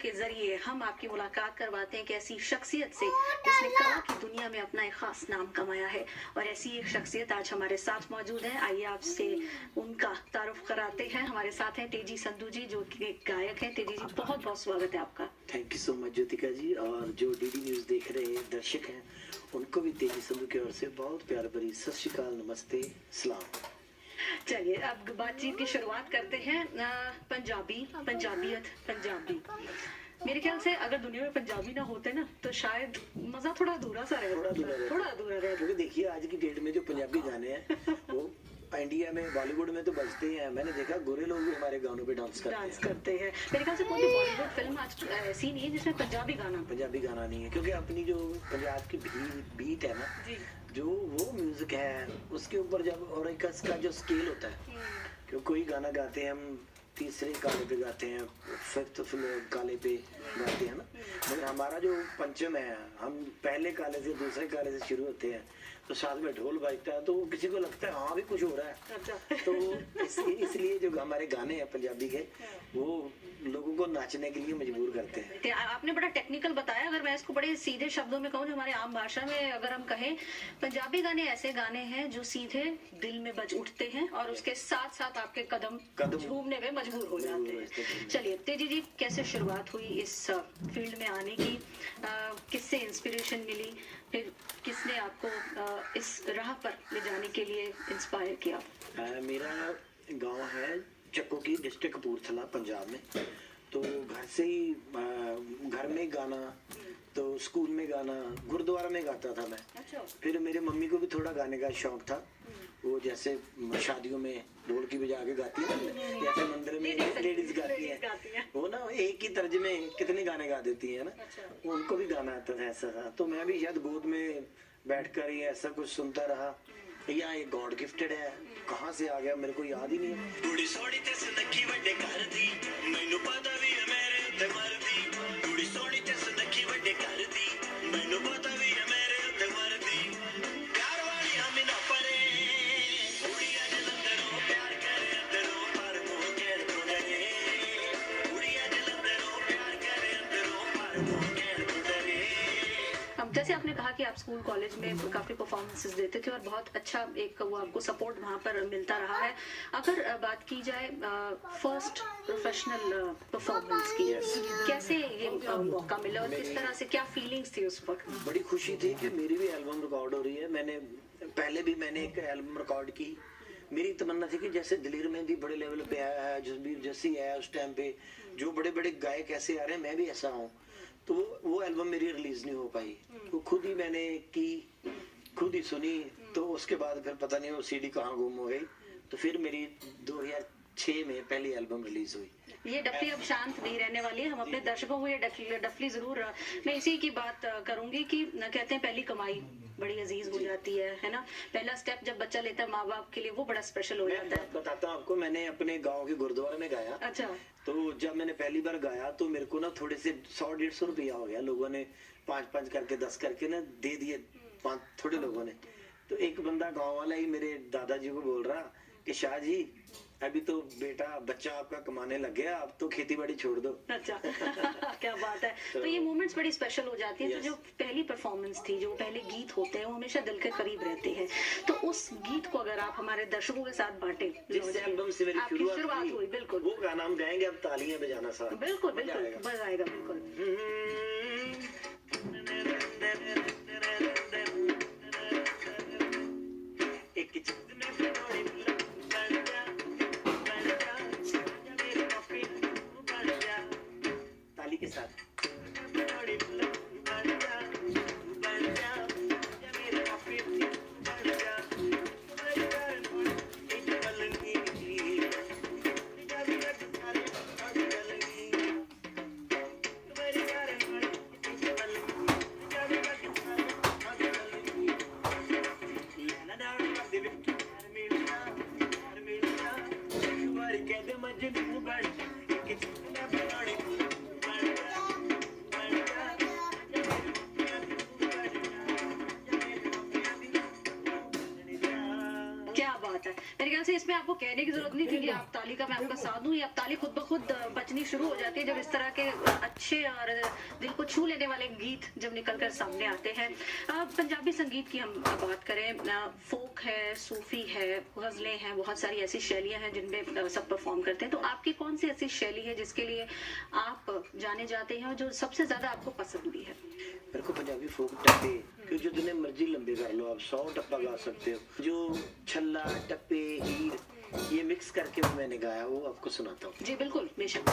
के जरिए हम आपकी मुलाकात करवाते हैं एक ऐसी शख्सियत से जिसने कला की दुनिया में अपना एक खास नाम कमाया है। और ऐसी एक शख्सियत आज हमारे साथ मौजूद है। आइए आपसे उनका तारुफ कराते हैं। हमारे साथ हैं तेजी संधू जी, जो कि एक गायक हैं। तेजी जी, बहुत बहुत स्वागत है आपका। Thank you so much Jyotika ji. और जो डीडी न्यूज़ देख रहे दर्शक हैं उनको भी तेजी संधू की ओर से बहुत प्यार भरी सत श्री अकाल, नमस्ते, सलाम। चलिए अब बातचीत की शुरुआत करते हैं। पंजाबी, पंजाबियत, पंजाबी। मेरे ख्याल से अगर दुनिया में पंजाबी ना होते ना तो शायद मजा थोड़ा अधूरा सा रहता, थोड़ा अधूरा रहता। क्योंकि देखिए आज की डेट में जो पंजाबी गाने हैं वो इंडिया में बॉलीवुड में तो बजते ही हैं। मैंने देखा गोरे लोग भी हमारे गानों पे डांस करते हैं। मेरे ख्याल से कोई भी बॉलीवुड फिल्म आज ऐसी नहीं है जिसमें पंजाबी गाना नहीं है, क्योंकि अपनी जो पंजाब की बीट है ना जी, जो वो म्यूजिक है उसके ऊपर जब और एक इसका जो स्केल होता है, क्योंकि कोई गाना गाते हैं हम तीसरे काले पे गाते हैं, फिफ्थ काले पे गाते हैं ना, मगर हमारा जो पंचम है हम पहले काले से दूसरे काले से शुरू होते हैं तो साथ में ढोल बजता है तो किसी को लगता है हाँ भी कुछ हो रहा है। अच्छा। तो इसलिए जो हमारे गाने हैं पंजाबी के वो लोगों को नाचने के लिए मजबूर करते हैं। आपने बड़ा टेक्निकल बताया। अगर मैं इसको बड़े सीधे शब्दों में कहूँ, जो हमारे आम भाषा में अगर हम कहें, पंजाबी गाने ऐसे गाने हैं जो सीधे दिल में बज उठते हैं और उसके साथ साथ आपके कदम झूमने में मजबूर हो जाते हैं। चलिए तेजी जी, कैसे शुरुआत हुई इस फील्ड में आने की? किससे इंस्पिरेशन मिली? फिर किसने आपको इस राह पर ले जाने के लिए इंस्पायर किया? मेरा गांव है चक्को की, डिस्ट्रिक्ट कपूरथला, पंजाब में। तो घर से ही घर में गाना, तो स्कूल में गाना, गुरुद्वारा में गाता था मैं। अच्छा। फिर मेरे मम्मी को भी थोड़ा गाने का शौक था। वो जैसे शादियों में ढोलकी बजा के गाती है ना, जैसे मंदिर में लेडीज गाती है, वो ना एक ही तर्ज में कितने गाने गा देती है ना। अच्छा। उनको भी गाना आता था, ऐसा था। तो मैं भी शायद गोद में बैठकर ही ऐसा कुछ सुनता रहा, या ये गॉड गिफ्टेड है, कहाँ से आ गया मेरे को याद ही नहीं है। कुड़ी सोड़ी ते सुनखी वड्डे घर दी, मैनू पता भी है मेरे उत्ते मरदी। कुड़ी सोड़ी ते सुनखी वड्डे घर दी, मैनू पता भी है मेरे उत्ते मरदी। प्यार वाली हम ना परे, कुड़िया जलंधरों प्यार करे अंदरों, पर मुंह केड़ तो डरे। कुड़िया जलंधरों प्यार करे अंदरों, पर मुंह केड़ तो डरे। अब जैसे आपने कहा कि आप स्कूल कॉलेज में काफी परफॉर्मेंसेस देते थे और बहुत अच्छा एक वो आपको सपोर्ट वहाँ पर मिलता रहा है। अगर बात की जाए फर्स्ट प्रोफेशनल परफॉर्मेंस की, कैसे ये मौका मिला और किस तरह से, क्या फीलिंग्स थी उस वक्त? बड़ी खुशी थी कि मेरी भी एल्बम रिकॉर्ड हो रही है। पहले भी मैंने एक एल्बम रिकॉर्ड की। मेरी तमन्ना थी कि जैसे दिलेर मेहंदी बड़े लेवल पे आया है, जसबीर जस्सी है उस टाइम पे, जो बड़े बड़े गायक ऐसे आ रहे हैं, मैं भी ऐसा हूँ। तो वो एल्बम मेरी रिलीज नहीं हो पाई। वो खुद ही मैंने की, खुद ही सुनी। तो उसके बाद फिर पता नहीं वो सीडी कहाँ गुम हो गई। तो फिर मेरी 2006 में पहली एल्बम रिलीज हुई। ये डफली अब शांत नहीं रहने वाली है। हम अपने दर्शकों को ये डफली जरूर, मैं इसी की बात करूंगी कि कहते हैं पहली कमाई बड़ी अजीज हो जाती है ना। पहला स्टेप जब बच्चा लेता है माँ बाप के लिए वो बड़ा स्पेशल हो जाता है। बताता हूँ आपको, मैंने अपने गांव के गुरुद्वारे में गाया। अच्छा। तो जब मैंने पहली बार गाया तो मेरे को ना थोड़े से 100-150 रुपया हो गया। लोगों ने 5-5 करके 10 करके ना दे दिए, 5 थोड़े लोगों ने। तो एक बंदा गांव वाला ही मेरे दादाजी को बोल रहा कि शाह जी अभी तो बच्चा आपका कमाने लग गया, अब तो खेती बाड़ी छोड़ दो। अच्छा। क्या बात है। तो ये मोमेंट्स बड़ी स्पेशल हो जाती हैं। तो जो पहली परफॉर्मेंस थी, जो पहले गीत होते हैं वो हमेशा दिल के करीब रहते हैं। तो उस गीत को अगर आप हमारे दर्शकों के साथ बांटे, जिस एल्बम से मेरी शुरुआत हुई, बिल्कुल वो गाना हम गाएंगे। अब तालियां बजाना साथ। बिल्कुल बिल्कुल बजाएगा, बिल्कुल। ताली के साथ। ख्याल से इसमें आपको कहने की जरूरत नहीं थी कि आप ताली का मैं आपका साथ दूं, या आप ताली खुद ब खुद बजनी शुरू हो जाती है जब इस तरह के अच्छे और दिल को छू लेने वाले गीत जब निकलकर सामने आते हैं। पंजाबी संगीत की हम बात करें, फोक है, सूफी है, गजलें हैं, बहुत सारी ऐसी शैलियां हैं जिनमें सब परफॉर्म करते हैं। तो आपकी कौन सी ऐसी शैली है जिसके लिए आप जाने जाते हैं और जो सबसे ज्यादा आपको पसंद भी है? मेरे को पंजाबी फोक टप्पे, क्योंकि जितने मर्जी लंबे कर लो आप 100 टप्पा गा सकते हो। जो छल्ला, टप्पे, हीर ये मिक्स करके भी मैंने गाया, वो आपको सुनाता हूँ। जी बिल्कुल, बेशक।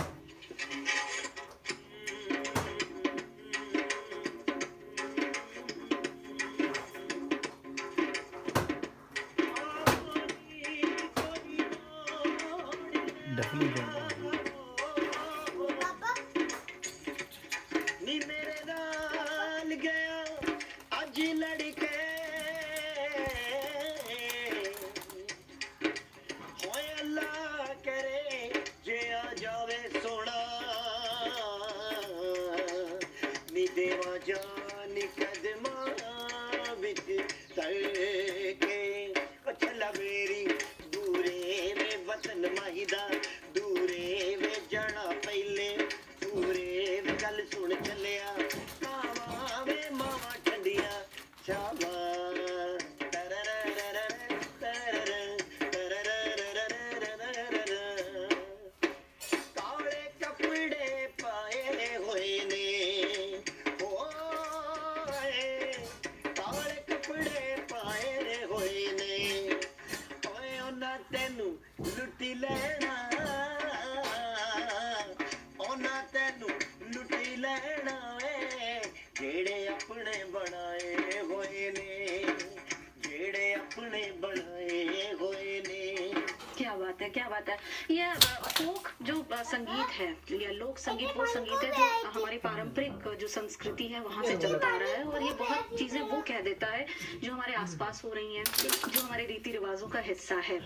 डफली बैंड नी मेरे नाल गया अज लड़के होए अल्लाह करे जे आ जावे सोना नी देवा जान कदमा विच तड़के ओ चला मेरी दूरे वे वतन माहिदा दूरे वे जाना पहले दूरे वे गल सुन चलिया मावा वे मावा ठंडिया चावा काले कपड़े पाए हुए ने होए काले कपड़े पाए हुए ने ओए ਉਹਨਾਂ ਤੈਨੂੰ ਲੁੱਟੀ ਲੈਣਾ ਉਹਨਾਂ ਤੈਨੂੰ ਲੁੱਟੀ ਲੈਣਾ ਏ ਜਿਹੜੇ ਆਪਣੇ ਬਣਾਏ ਹੋਏ ਨੇ ਜਿਹੜੇ ਆਪਣੇ ਬਣਾਏ ਹੋਏ ਨੇ। क्या बात है, क्या बात है। ये फोक जो संगीत है या लोक संगीत वो संगीत है जो हमारी पारंपरिक जो संस्कृति है वहाँ से चलता आ रहा है, और ये बहुत चीजें वो कह देता है जो हमारे आसपास हो रही हैं, जो हमारे रीति रिवाजों का हिस्सा है।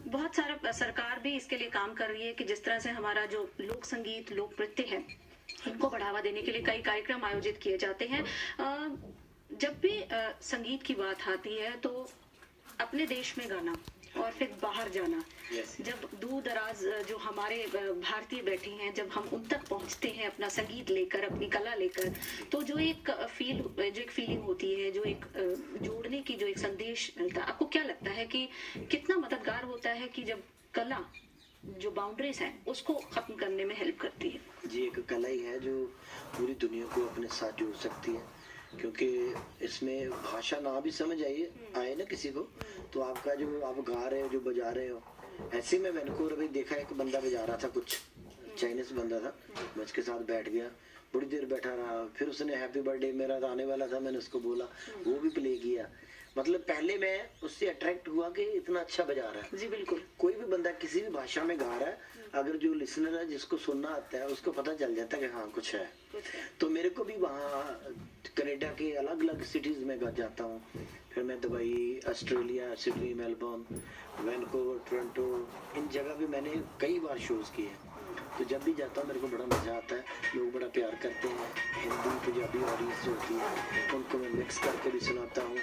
बहुत सारा सरकार भी इसके लिए काम कर रही है कि जिस तरह से हमारा जो लोक संगीत, लोक नृत्य है, इनको बढ़ावा देने के लिए कई कार्यक्रम आयोजित किए जाते हैं। जब भी संगीत की बात आती है तो अपने देश में गाना और फिर बाहर जाना, जब दूर दराज जो हमारे भारतीय बैठे हैं, जब हम उन तक पहुंचते हैं अपना संगीत लेकर, अपनी कला लेकर, तो जो एक फीलिंग होती है, जो एक जोड़ने की जो एक संदेश मिलता है, आपको क्या लगता है कि कितना मददगार होता है कि जब कला जो बाउंड्रीज हैं उसको खत्म करने में हेल्प करती है? जी, एक कला ही है जो पूरी दुनिया को अपने साथ जोड़ सकती है, क्योंकि इसमें भाषा ना भी समझ आए ना किसी को, तो आपका जो आप गा रहे हो, जो बजा रहे हो, ऐसे में वैनकूवर अभी देखा एक बंदा बजा रहा था, कुछ चाइनीज बंदा था, मैं उसके साथ बैठ गया, बड़ी देर बैठा रहा, फिर उसने हैप्पी बर्थडे मेरा आने वाला था, मैंने उसको बोला, वो भी प्ले किया। मतलब पहले मैं उससे अट्रैक्ट हुआ कि इतना अच्छा बजा रहा है। जी बिल्कुल। कोई भी बंदा किसी भी भाषा में गा रहा है, अगर जो लिसनर है जिसको सुनना आता है उसको पता चल जाता है कि हाँ कुछ है। तो मेरे को भी वहाँ कनाडा के अलग अलग सिटीज में जाता हूँ, फिर मैं Dubai, Australia, Sydney, Melbourne, Vancouver, Toronto, इन जगह भी मैंने कई बार शोज किए हैं। तो जब भी जाता हूँ मेरे को बड़ा मजा आता है, लोग बड़ा प्यार करते हैं। हिंदी, पंजाबी ऑडियंस जो होती है उनको मैं मिक्स करके भी सुनाता हूँ।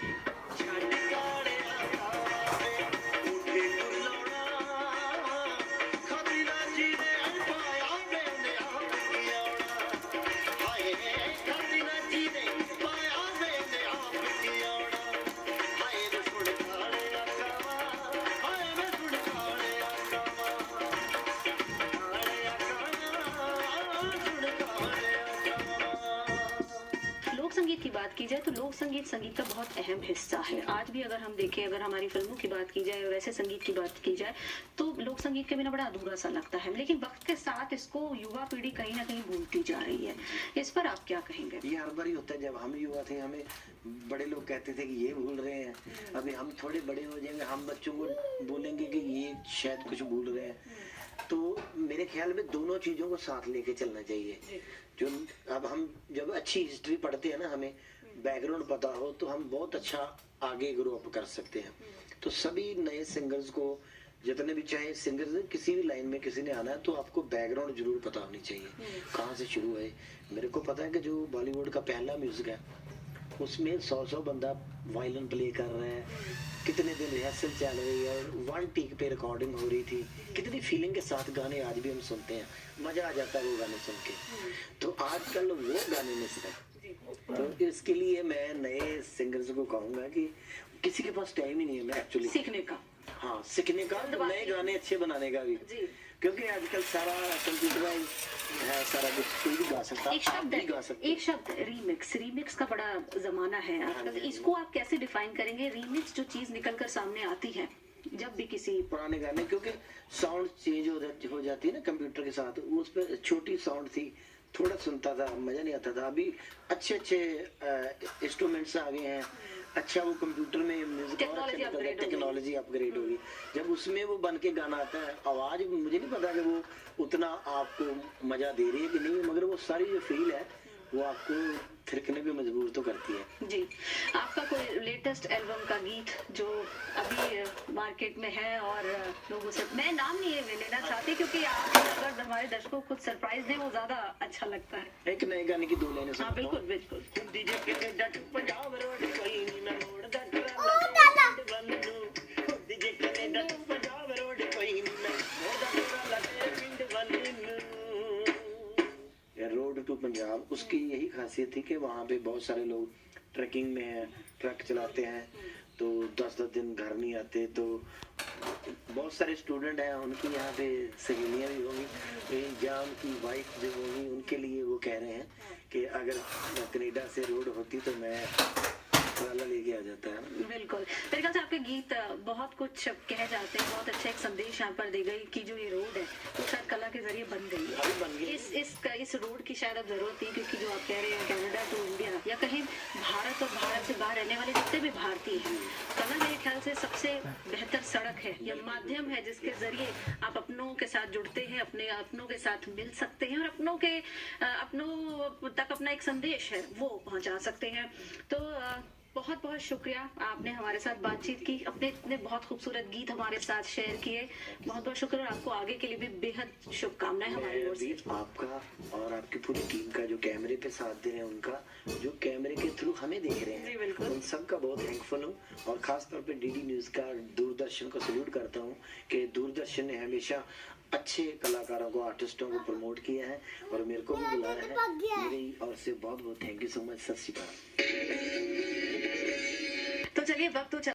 संगीत की बात की जाए तो लोक संगीत संगीत का बहुत अहम हिस्सा है। आज भी अगर हम देखें, अगर हमारी फिल्मों की बात की जाए, वैसे संगीत की बात की जाए, तो लोक संगीत के बिना बड़ा अधूरा सा लगता है। लेकिन वक्त के साथ इसको युवा पीढ़ी कहीं ना कहीं भूलती जा रही है, इस पर आप क्या कहेंगे? ये हर बार ही होता है, जब हम युवा थे हमें बड़े लोग कहते थे कि ये भूल रहे हैं, अभी हम थोड़े बड़े हो जाएंगे, हम बच्चों को बोलेंगे कि ये शायद कुछ भूल रहे हैं। तो मेरे ख्याल में दोनों चीजों को साथ लेके चलना चाहिए। जो अब हम जब अच्छी हिस्ट्री पढ़ते हैं ना, हमें बैकग्राउंड पता हो, तो हम बहुत अच्छा आगे ग्रो अप कर सकते हैं। तो सभी नए सिंगर्स को, जितने भी चाहे सिंगर्स किसी भी लाइन में किसी ने आना है, तो आपको बैकग्राउंड जरूर पता होनी चाहिए, कहाँ से शुरू है। मेरे को पता है कि जो बॉलीवुड का पहला म्यूजिक है उसमें 100 बंदा वायलिन प्ले कर रहा है, कितने दिन रिहर्सल चल रही है और वन टेक पे रिकॉर्डिंग हो रही थी, कितनी फीलिंग के साथ गाने आज भी हम सुनते हैं, मजा आ जाता है वो गाने सुन के। तो आजकल वो गाने मिस है। तो इसके लिए मैं नए सिंगर्स को कहूंगा कि किसी के पास टाइम ही नहीं है एक्चुअली सीखने का। हाँ, सीखने का, नए गाने अच्छे बनाने का भी, जी। क्योंकि आजकल सारा कंप्यूटराइज है, सारा कुछ कोई भी गा सकता है, आप भी गा सकते हैं। एक शब्द रीमिक्स का बड़ा जमाना है आजकल। इसको आप कैसे डिफाइन करेंगे? रीमिक्स जो चीज निकल कर सामने आती है जब भी किसी पुराने गाने, क्योंकि साउंड चेंज हो जाती है ना कंप्यूटर के साथ, उस पर छोटी साउंड थी, थोड़ा सुनता था, मजा नहीं आता था। अभी अच्छे इंस्ट्रूमेंट्स आ गए हैं, अच्छा वो कंप्यूटर में म्यूजिक टेक्नोलॉजी अपग्रेड होगी, जब उसमें वो बन के गाना आता है, आवाज मुझे नहीं पता कि वो उतना आपको मजा दे रही है कि नहीं, मगर वो सारी जो फील है वो आपको थिरकने पे मजबूर तो करती है। जी। आपका कोई लेटेस्ट एल्बम का गीत जो अभी मार्केट में है और लोगों से, मैं नाम नहीं लेना चाहती क्योंकि आप अगर हमारे दर्शकों को खुद सरप्राइज दें वो ज्यादा अच्छा लगता है। एक नए गाने की 2 लाइनें हाँ बिल्कुल बिल्कुल। रोड टू पंजाब, उसकी यही खासियत थी कि वहाँ पे बहुत सारे लोग ट्रैकिंग में हैं, ट्रक चलाते हैं, तो 10-10 दिन घर नहीं आते, तो बहुत सारे स्टूडेंट हैं, उनकी यहाँ पे सहेलियाँ भी होंगी, एग्जाम की वाइफ जो होंगी, उनके लिए वो कह रहे हैं कि अगर कनाडा से रोड होती तो मैं वाला लेके आ जाता है। बिल्कुल। मेरे ख्याल से आपके गीत बहुत कुछ कह जाते हैं, बहुत अच्छा एक संदेश यहाँ पर दे गई कि जो ये रोड है वो शायद कला के जरिए बन गई है। अभी बन गई। इस रोड की शायद अब जरूरत थी, क्योंकि जो आप कह रहे हैं कनाडा टू इंडिया या कहीं भारत और भारत से बाहर रहने वाले जितने भी भारतीय हैं, कला मेरे ख्याल से सबसे बेहतर सड़क है या माध्यम है जिसके जरिए आप अपनों के साथ जुड़ते हैं, अपने अपनों के साथ मिल सकते हैं और अपनों तक अपना एक संदेश है वो पहुंचा सकते हैं। तो बहुत बहुत शुक्रिया, आपने हमारे साथ बातचीत की, अपने इतने बहुत खूबसूरत गीत हमारे साथ शेयर किए। बहुत बहुत शुक्रिया और आपको आगे के लिए भी बेहद शुभकामनाएं हमारी ओर से। आपका और आपकी पूरी टीम का, जो कैमरे पे साथ दे रहे हैं उनका, जो कैमरे के थ्रू हमें देख रहे जी, हैं, बिल्कुल। उन सब का बहुत थैंकफुल हूँ। और खास तौर पे डीडी न्यूज का, दूरदर्शन को सल्यूट करता हूँ कि दूरदर्शन ने हमेशा अच्छे कलाकारों को, आर्टिस्टों को प्रमोट किया है और मेरे को भी बुलाया है। मेरी ओर से बहुत बहुत थैंक यू सो मच। सत श्री अकाल। तो चलिए वक्त तो